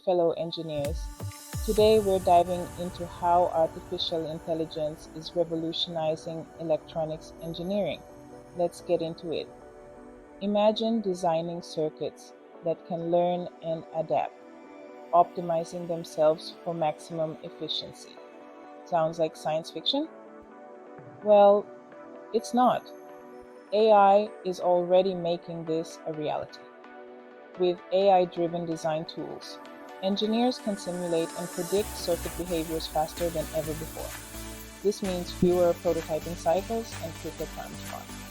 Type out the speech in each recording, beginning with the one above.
fellow engineers. Today we're diving into how artificial intelligence is revolutionizing electronics engineering. Let's get into it. Imagine designing circuits that can learn and adapt, optimizing themselves for maximum efficiency. Sounds like science fiction? Well, it's not. AI is already making this a reality. With AI-driven design tools, engineers can simulate and predict circuit behaviors faster than ever before. This means fewer prototyping cycles and quicker time to market.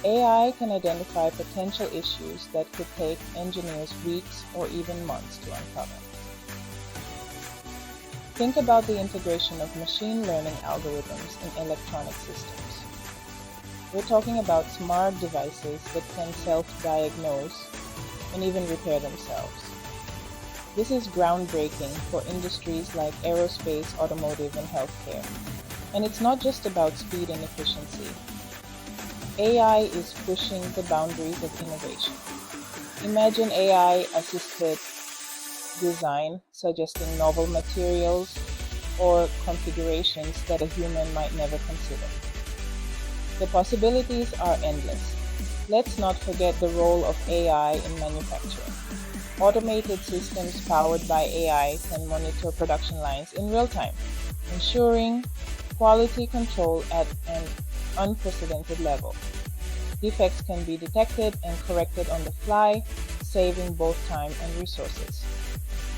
AI can identify potential issues that could take engineers weeks or even months to uncover. Think about the integration of machine learning algorithms in electronic systems. We're talking about smart devices that can self-diagnose and even repair themselves. This is groundbreaking for industries like aerospace, automotive, and healthcare. And it's not just about speed and efficiency. AI is pushing the boundaries of innovation. Imagine AI-assisted design suggesting novel materials or configurations that a human might never consider. The possibilities are endless. Let's not forget the role of AI in manufacturing. Automated systems powered by AI can monitor production lines in real time, ensuring quality control at an unprecedented level. Defects can be detected and corrected on the fly, saving both time and resources.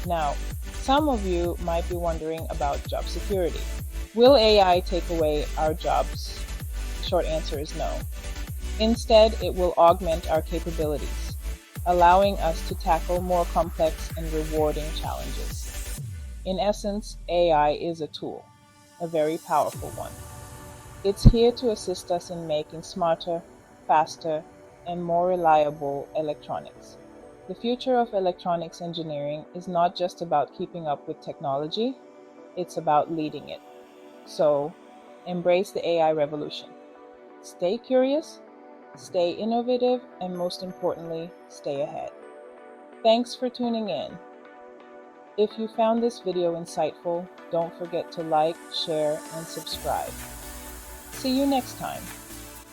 Now, some of you might be wondering about job security. Will AI take away our jobs? The short answer is no. Instead, it will augment our capabilities, allowing us to tackle more complex and rewarding challenges. In essence, AI is a tool, a very powerful one. It's here to assist us in making smarter, faster, and more reliable electronics. The future of electronics engineering is not just about keeping up with technology, it's about leading it. So, embrace the AI revolution. Stay curious, stay innovative, and most importantly, stay ahead. Thanks for tuning in. If you found this video insightful, don't forget to like, share, and subscribe. See you next time.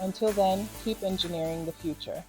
Until then, keep engineering the future.